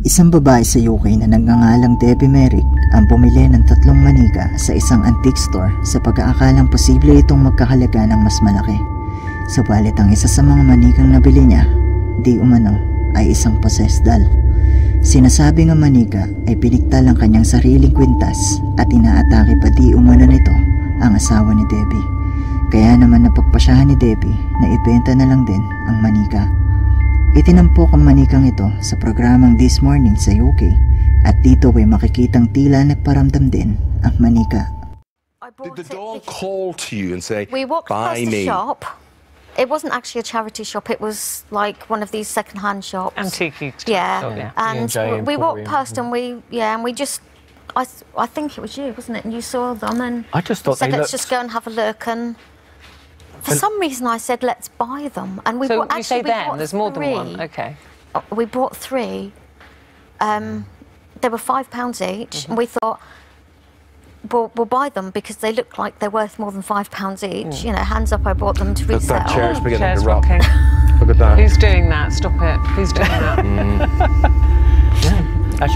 Isang babae sa UK na nagngangalang Debbie Merrick ang bumili ng 3 manika sa isang antique store sa pag-aakalang posible itong magkahalaga ng mas malaki. Subalit ang isa sa mga manikang nabili niya, di umano, ay isang possessed doll. Sinasabing ang manika ay piniktal ang kanyang sariling kwintas at inaatake pa di umano nito ang asawa ni Debbie. Kaya naman napagpasyahan ni Debbie na ibenta na lang din ang manika. Itinampok ang manikang ito sa programang This Morning sa UK at dito ay makikitang tila nagparamdam din ang manika. Did the doll call to you and say, we walked buy past me? the shop. It wasn't actually a charity shop, it was like one of these second-hand shops. Antique. Yeah. And we walked past and we just, I think it was you, wasn't it? And you saw them and I just thought said, they let's just go and have a look. And for some reason I said, let's buy them. And we so bought, you say we them, bought there's more 3. than one, okay. We bought 3. They were £5 each, and we thought, we'll buy them because they look like they're worth more than £5 each. You know, hands up, I bought them to resell. That chair's beginning Chair's to rock. rocking. Look at that. Who's doing that? Stop it. Who's doing that?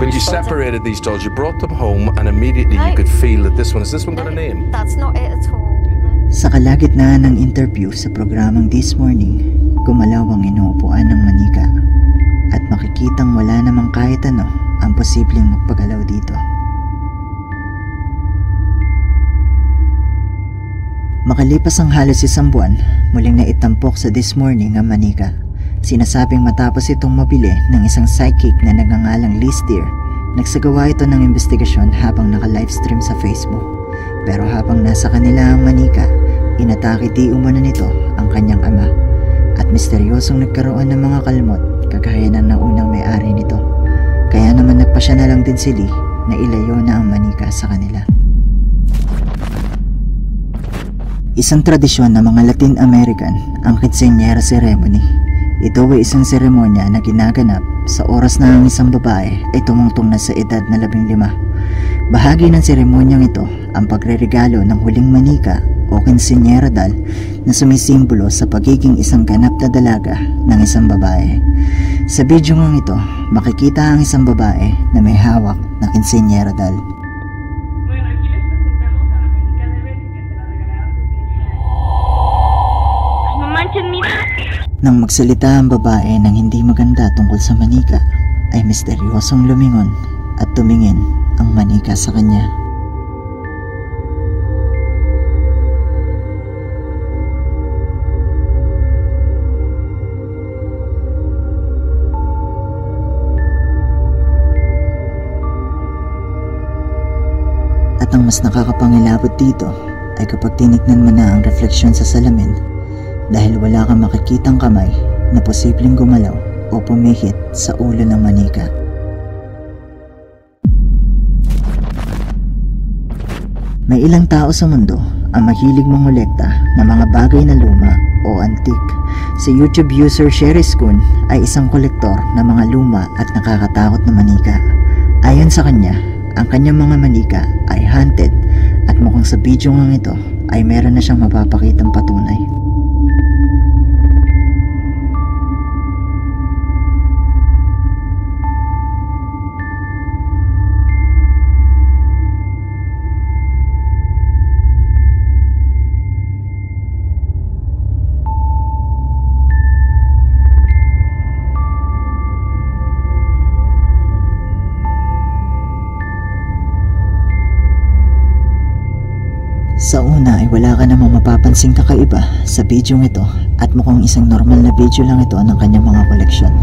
When you separated these dolls, you brought them home and immediately you could feel that this one got a name? That's not it at all. Sa kalagitnaan ng interview sa programang This Morning, gumalaw ang inuupuan ng manika at makikitang wala namang kahit ano ang posibleng magpagalaw dito. Makalipas ang halos 1 buwan, muling naitampok sa This Morning ang manika. Sinasabing matapos itong mabili ng isang psychic na nagngangalang Liz Deer, nagsagawa ito ng investigasyon habang naka-livestream sa Facebook. Pero habang nasa kanila ang manika, inatake di umano nito ang kanyang ama at misteryosong nagkaroon ng mga kalmot kagaya ng naunang may-ari nito. Kaya naman nagpasya na lang din si Lee na ilayo na ang manika sa kanila. Isang tradisyon ng mga Latin American ang quinceañera ceremony. Ito ay isang seremonya na ginaganap sa oras na ang isang babae ay tumungtong na sa edad na 15. Bahagi ng seremonyang ito ang pagreregalo ng huling manika o quinceañera doll na sumisimbolo sa pagiging isang ganap na dalaga ng isang babae. Sa video ngang ito, makikita ang isang babae na may hawak na quinceañera doll. Nang magsalita ang babae ng hindi maganda tungkol sa manika, ay misteryosong lumingon at tumingin ang manika sa kanya. At ang mas nakakapangilabot dito ay kapag tinignan mo na ang refleksyon sa salamin, dahil wala kang makikitang kamay na posibleng gumalaw o pumihit sa ulo ng manika. May ilang tao sa mundo ang mahilig mangolekta ng mga bagay na luma o antique. Si YouTube user Sherry Schoon ay isang kolektor ng mga luma at nakakatakot na manika. Ayon sa kanya, ang kanyang mga manika ay haunted at mukhang sa video ngang ito ay meron na siyang mapapakitang patunay. Sa una ay wala ka namang mapapansing kakaiba sa bidyong ito at mukhang isang normal na video lang ito ng kanyang mga koleksyon.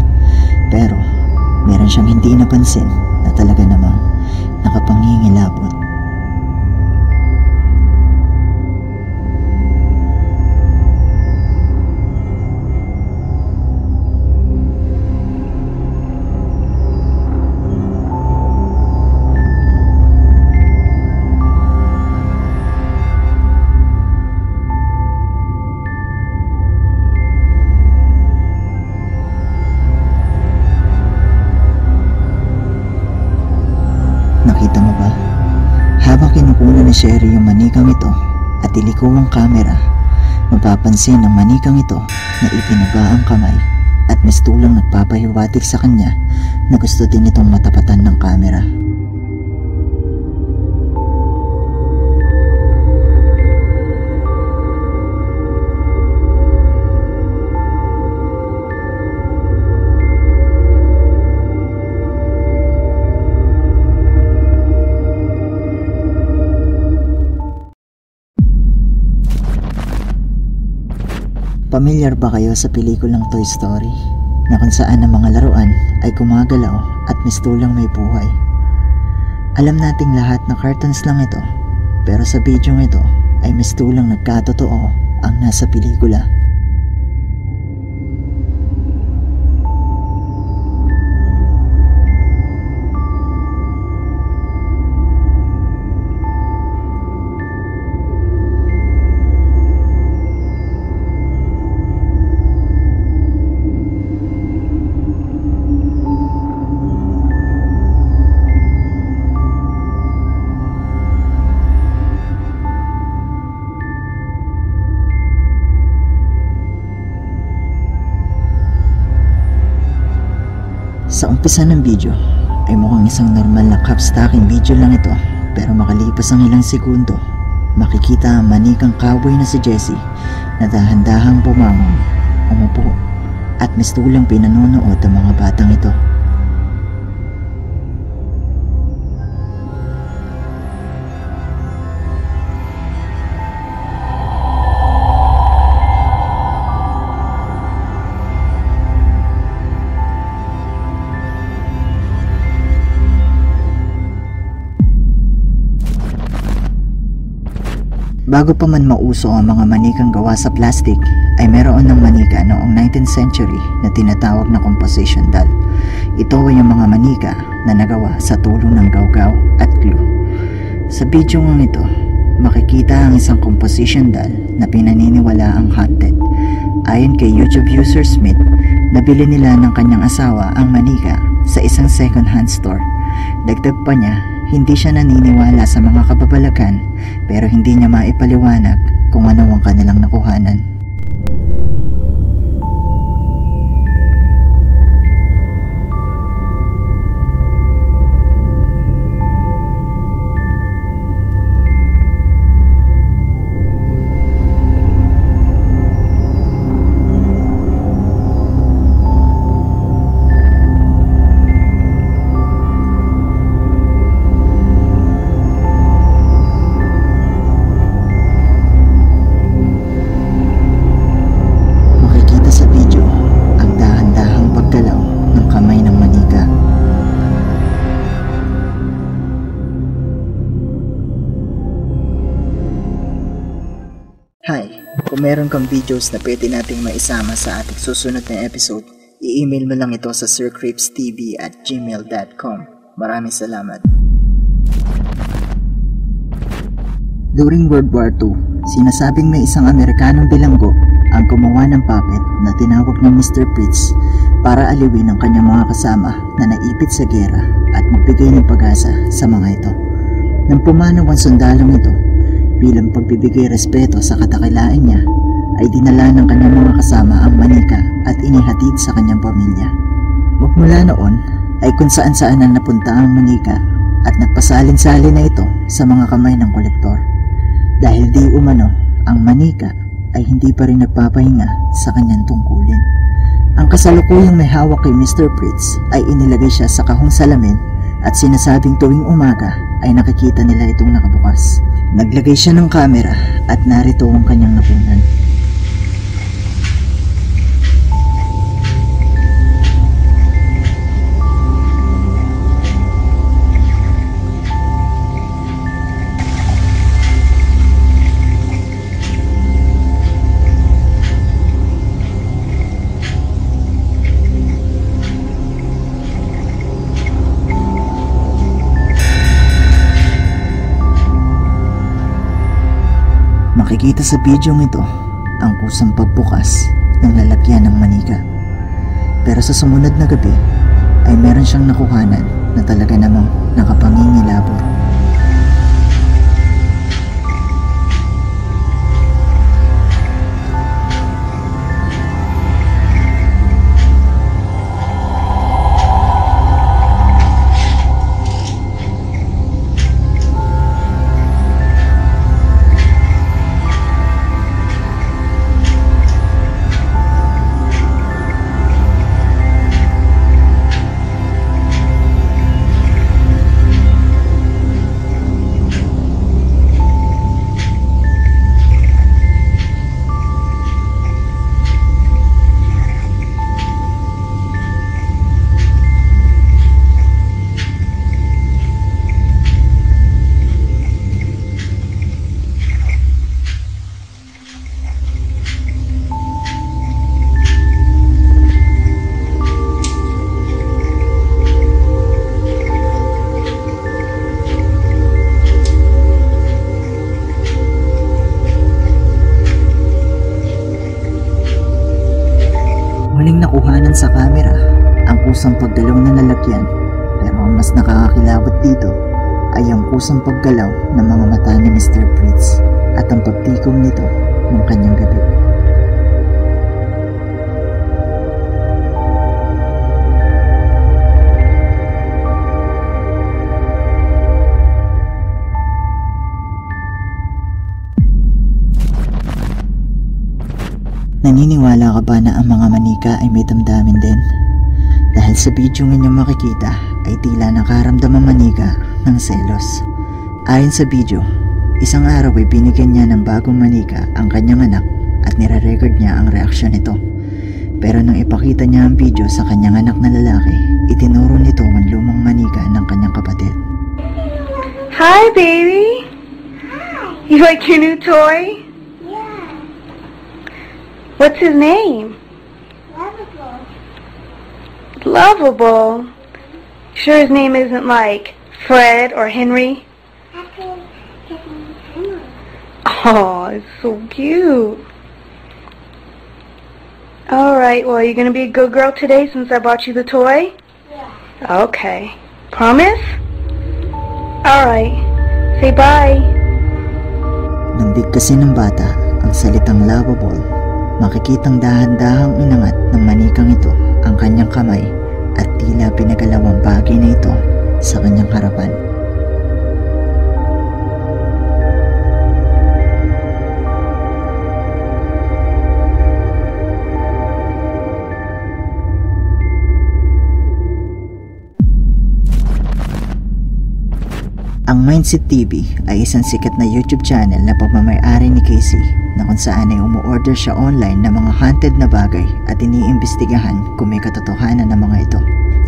Pero meron siyang hindi napansin na talaga namang nakapangingilabot. Nakita mo ba? Habang kinukuna ni Sherry yung manikang ito at iliko ang kamera, mapapansin ng manikang ito na ipinaba ang kamay at mistulang nagpapahiwatig sa kanya na gusto din itong matapatan ng kamera. Pamilyar ba kayo sa pelikulang Toy Story na kung saan ang mga laruan ay gumagalaw at mistulang may buhay? Alam nating lahat na cartoons lang ito, pero sa bidyong ito ay mistulang nagkatotoo ang nasa pelikula. Sa umpisa ng video ay mukhang isang normal na cap-stacking video lang ito, pero makalipas ang ilang segundo, makikita ang manikang cowboy na si Jessie na dahan-dahang bumangon, umupo at mistulang pinanonood ang mga batang ito. Bago pa man mauso ang mga manikang gawa sa plastic, ay meron ng manika noong 19th century na tinatawag na composition doll. Ito ay yung mga manika na nagawa sa tulong ng gawgaw at glue. Sa video ng ito, makikita ang isang composition doll na pinaniniwala ang haunted. Ayon kay YouTube user Smith, nabili nila ng kanyang asawa ang manika sa isang second-hand store. Dagdag pa niya, hindi siya naniniwala sa mga kababalagan, pero hindi niya maipaliwanag kung ano ang kanilang nakuhanan. Hi! Kung meron kang videos na pwede nating maisama sa ating susunod na episode, i-email mo lang ito sa sircrepestv@gmail.com. Maraming salamat. During World War II, sinasabing may isang Amerikanong bilanggo ang gumawa ng puppet na tinawag na Mr. Fritz para aliwin ang kanyang mga kasama na naipit sa giyera at magbigay ng pag-asa sa mga ito. Nang pumanaw ang sundalong ito, bilang pagbibigay respeto sa katakilaan niya, ay dinala ng kanyang mga kasama ang manika at inihatid sa kanyang pamilya. Magmula noon ay kung saan-saan ang napunta ang manika at nagpasalin-salin na ito sa mga kamay ng kolektor. Dahil di umano, ang manika ay hindi pa rin nagpapahinga sa kanyang tungkulin. Ang kasalukuyang may hawak kay Mr. Fritz ay inilagay siya sa kahong salamin at sinasabing tuwing umaga ay nakikita nila itong nakabukas. Naglagay siya ng kamera at narito ang kanyang nakunan. Makikita sa bidyong ito ang kusang pagbukas ng lalagyan ng manika. Pero sa sumunod na gabi ay meron siyang nakuhanan na talaga namang nakapangingilabot. sa camera ang kusang paggalaw na lalakyan, pero ang mas nakakakilabot dito ay ang kusang paggalaw ng mga mata ni Mr. Fritz at ang pagtikom nito ng kanyang gabi. Naniniwala ka ba na ang mga manika ay may damdamin din? Dahil sa video ninyong makikita ay tila nakaramdam ang manika ng selos. Ayon sa video, isang araw ay binigyan niya ng bagong manika ang kanyang anak at nire-record niya ang reaksyon nito. Pero nang ipakita niya ang video sa kanyang anak na lalaki, itinuro nito ang lumang manika ng kanyang kapatid. Hi, baby. Hi. You like your new toy? What's his name? Lovable. Lovable? Sure his name isn't like Fred or Henry? Actually, his name is Henry. Oh, it's so cute. Alright, well, you're gonna be a good girl today since I bought you the toy? Yeah. Okay. Promise? Alright. Say bye. Nang bigkasin ng bata ang salitang lovable, makikitang dahan-dahang inangat ng manikang ito ang kanyang kamay at tila pinagalawang bagay na ito sa kanyang harapan. Ang Mindset TV ay isang sikat na YouTube channel na pagmamay-ari ni Casey na kung saan ay umu-order siya online ng mga haunted na bagay at iniimbestigahan kung may katotohanan ng mga ito.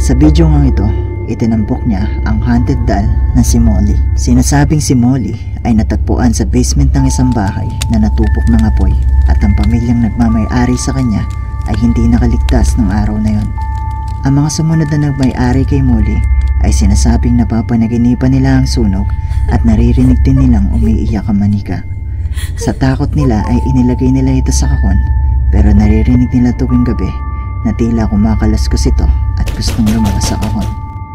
Sa video ngang ito, itinampok niya ang haunted doll na si Molly. Sinasabing si Molly ay natagpuan sa basement ng isang bahay na natupok ng apoy at ang pamilyang nagmamay-ari sa kanya ay hindi nakaligtas ng araw na yon. Ang mga sumunod na nagmay-ari kay Molly ay sinasabing napapanaginipan nila ang sunog at naririnig din nilang umiiyak ang manika. Sa takot nila ay inilagay nila ito sa kahon, pero naririnig nila tuwing gabi na tila kumakalaskus ito at gustong lumabas sa kahon.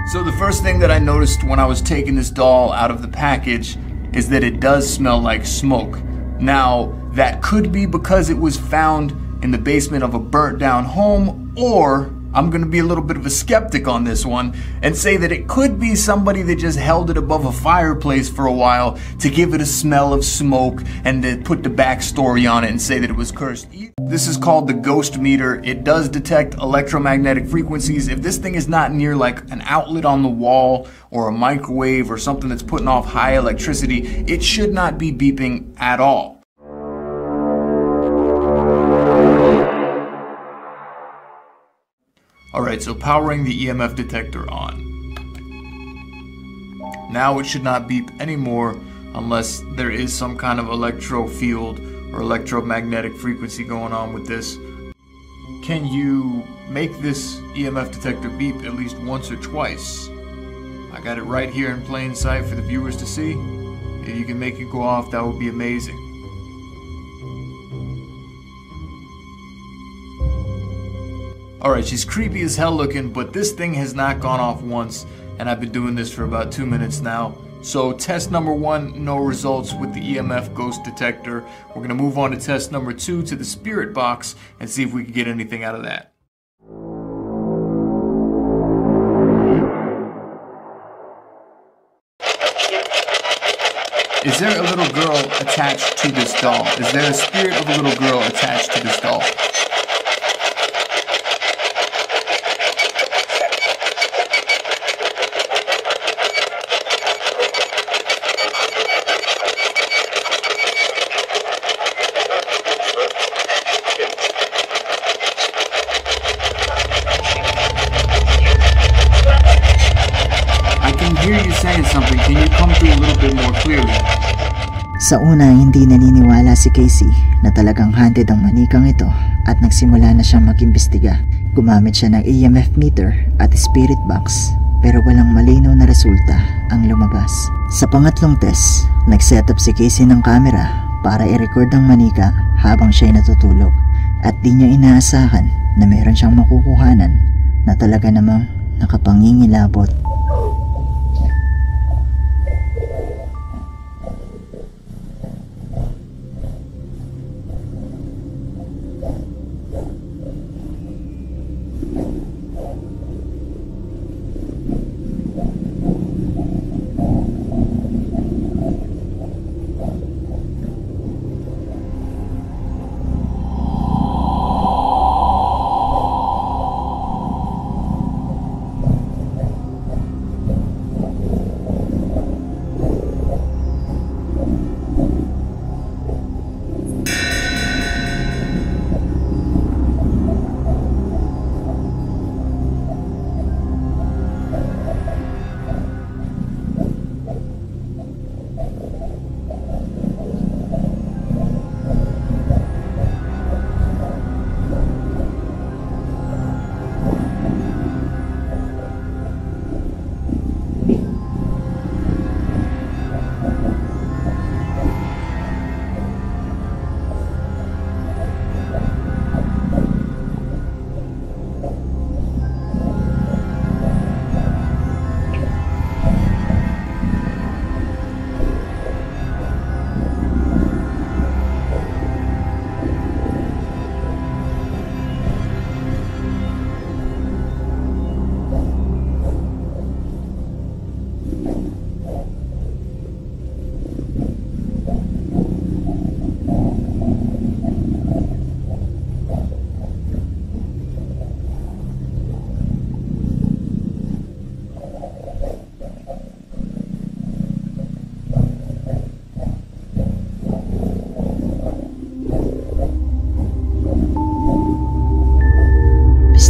So the first thing that I noticed when I was taking this doll out of the package is that it does smell like smoke. Now, that could be because it was found in the basement of a burnt down home, or I'm going to be a little bit of a skeptic on this one and say that it could be somebody that just held it above a fireplace for a while to give it a smell of smoke and to put the backstory on it and say that it was cursed. This is called the ghost meter. It does detect electromagnetic frequencies. If this thing is not near like an outlet on the wall or a microwave or something that's putting off high electricity, it should not be beeping at all. Alright, so powering the EMF detector on. Now it should not beep anymore unless there is some kind of electro field or electromagnetic frequency going on with this. Can you make this EMF detector beep at least once or twice? I got it right here in plain sight for the viewers to see. If you can make it go off, that would be amazing. Alright, she's creepy as hell looking, but this thing has not gone off once, and I've been doing this for about 2 minutes now. So test number 1, no results with the EMF ghost detector. We're going to move on to test number 2 to the spirit box and see if we can get anything out of that. Is there a little girl attached to this doll? Is there a spirit of a little girl attached to this doll? Hear you saying something. Can you come through a little bit more clearly? Sa una, hindi naniniwala si Casey na talagang haunted ang manikang ito at nagsimula na siyang mag-imbestiga. Gumamit siya ng EMF meter at spirit box pero walang malinaw na resulta ang lumabas. Sa pangatlong test, nag-setup si Casey ng camera para i-record ang manika habang siya'y natutulog at di niya inaasahan na meron siyang makukuhanan na talaga namang nakapangingilabot.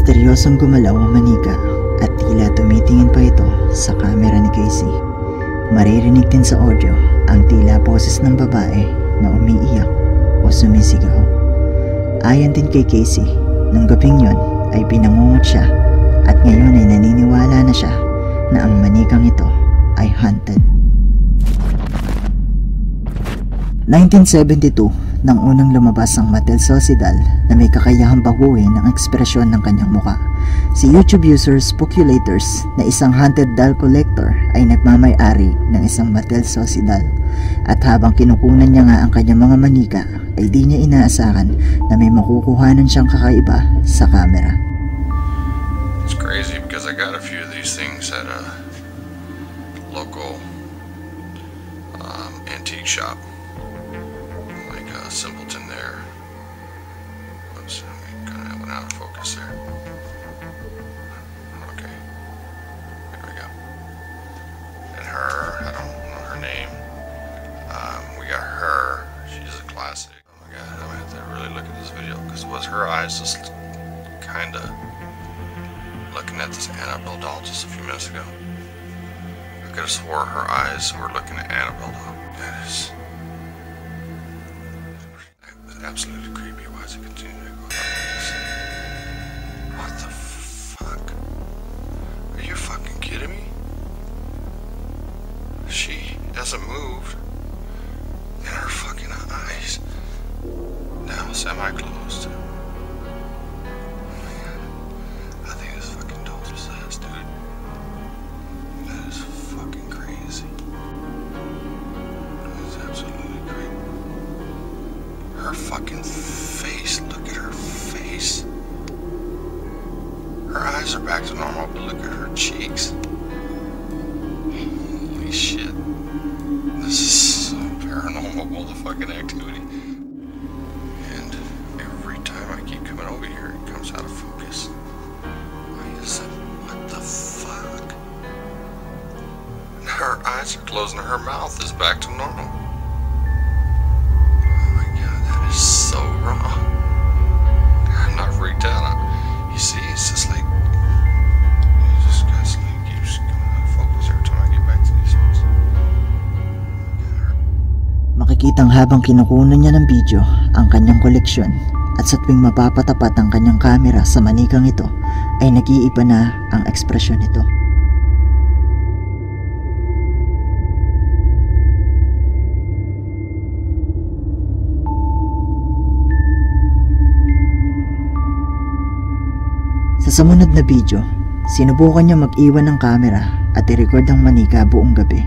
Misteryosong gumalaw ang manika at tila tumitingin pa ito sa kamera ni Casey. Maririnig din sa audio ang tila boses ng babae na umiiyak o sumisigaw. Ayon din kay Casey, nung gabing yon ay pinangungot siya at ngayon ay naniniwala na siya na ang manikang ito ay haunted. 1972 nang unang lumabas ang Mattel Sociedal na may kakayahang baguhin ang ekspresyon ng kanyang muka. Si YouTube user Spookulators na isang haunted doll collector ay nagmamay-ari ng isang Mattel Sociedal at habang kinukunan niya nga ang kanyang mga manika ay di niya inaasahan na may makukuhanan siyang kakaiba sa camera. It's crazy because I got a few of these things at a local antique shop. Simpleton there. Oops, I kind of went out of focus there. Okay, there we go. And her, I don't know her name. We got her. She's a classic. Oh my god, I'm gonna have to really look at this video because was her eyes just kind of looking at this Annabelle doll just a few minutes ago. I could have swore her eyes were looking at Annabelle doll. That is absolutely creepy. Why is it continuing to go up like this? What the fuck? Are you fucking kidding me? She hasn't moved. And her fucking eyes now semi-closed. Oh my god. I think this fucking doll's possessed, dude. That is fucking crazy. That is absolutely crazy. Her fucking face, look at her face. Her eyes are back to normal, but look at her cheeks. Holy shit. This is so paranormal, all the fucking activity. And every time I keep coming over here, it comes out of focus. Why is it? What the fuck? Her eyes are closed and her mouth is back to normal. So wrong. I'm not freaked out. You see, it's just like it just constantly keeps coming out of focus every time I get back to these ones. Makikitang habang kinukunan niya ng video ang kanyang koleksyon at sa tuwing mapapatapat ang kanyang kamera sa manikang ito ay nag-iiba na ang ekspresyon nito. Sa sumunod na video, sinubukan niya mag-iwan ng kamera at i-record ang manika buong gabi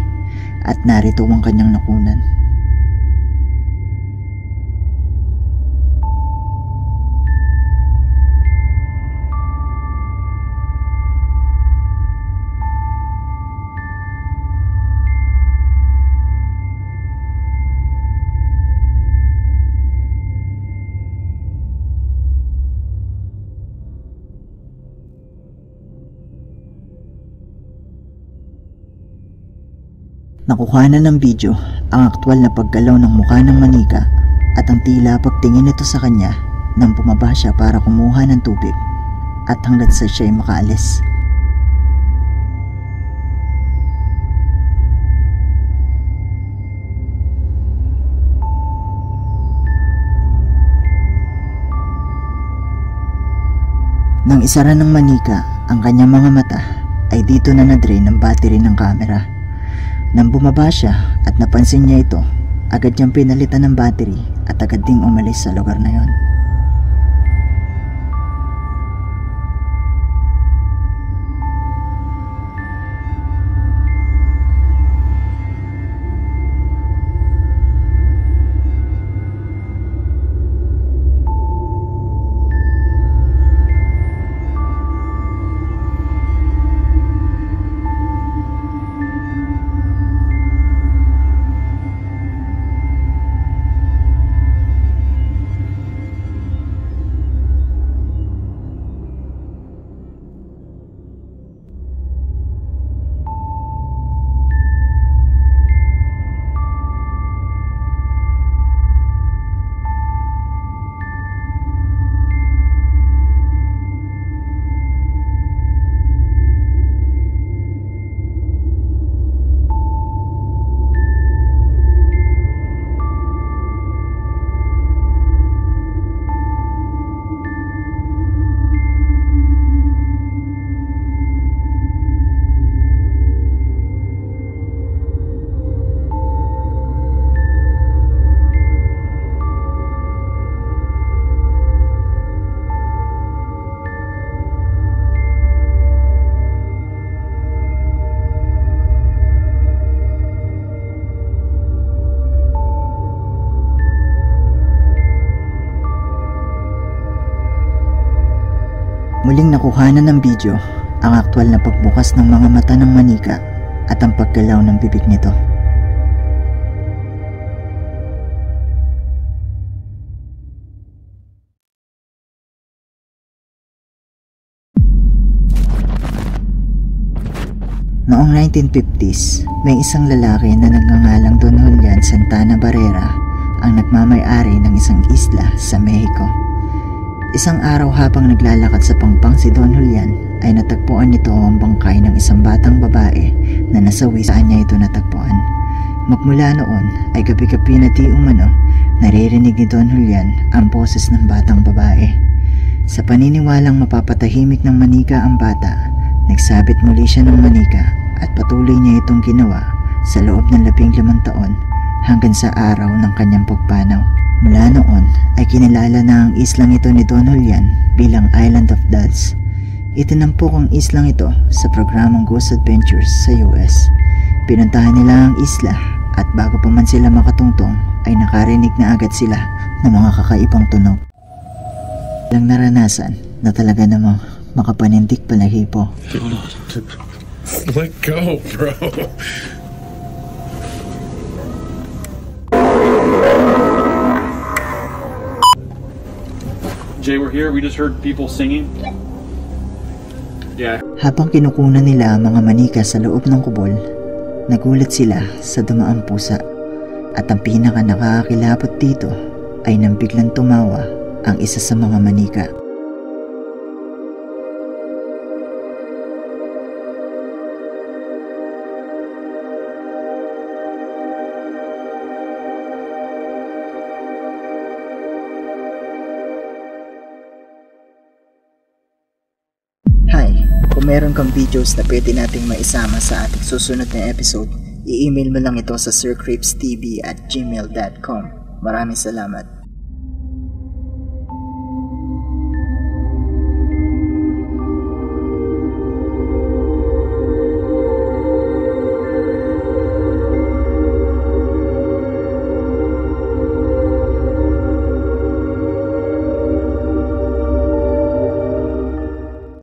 at narito ang kanyang nakunan. Nakuha na ng video ang aktwal na paggalaw ng mukha ng manika at ang tila pagtingin nito sa kanya nang bumaba siya para kumuha ng tubig at hanggang sa siya'y makaalis. Nang isara ng manika ang kanyang mga mata ay dito na na-drain ang battery ng camera. Nang bumaba siya at napansin niya ito, agad niyang pinalitan ng battery at agad ding umalis sa lugar na yon. Muling nakuhanan ng video ang aktwal na pagbukas ng mga mata ng manika at ang paggalaw ng bibig nito. Noong 1950s, may isang lalaki na nagngangalang Don Julian Santana Barrera ang nagmamay-ari ng isang isla sa Mexico. Isang araw habang naglalakad sa pangpang si Don Julian ay natagpuan nito ang bangkay ng isang batang babae na nasawi saan niya ito natagpuan. Magmula noon ay gabi-gabi na di umano naririnig ni Don Julian ang boses ng batang babae. Sa paniniwalang mapapatahimik ng manika ang bata, nagsabit muli siya ng manika at patuloy niya itong ginawa sa loob ng 15 taon hanggang sa araw ng kanyang pagpanaw. Mula noon ay kinilala na ang islang ito ni Don Julian bilang Island of Dolls. Itinampok ang islang ito sa programang Ghost Adventures sa US. Pinuntahan nila ang isla at bago pa man sila makatungtong ay nakarinig na agad sila ng mga kakaibang tunog. Lang naranasan na talaga namang makapanindik balahibo. Let go, bro. Jay, we're here. We just heard people singing. Yeah. Habang kinukunan nila ang mga manika sa loob ng kubol, nagulat sila sa dumaang pusa. At ang pinaka nakakakilabot dito ay nang biglang tumawa ang isa sa mga manika. Hi! Kung meron kang videos na pwede nating maisama sa ating susunod na episode, i-email mo lang ito sa sircrepestv@gmail.com. Maraming salamat.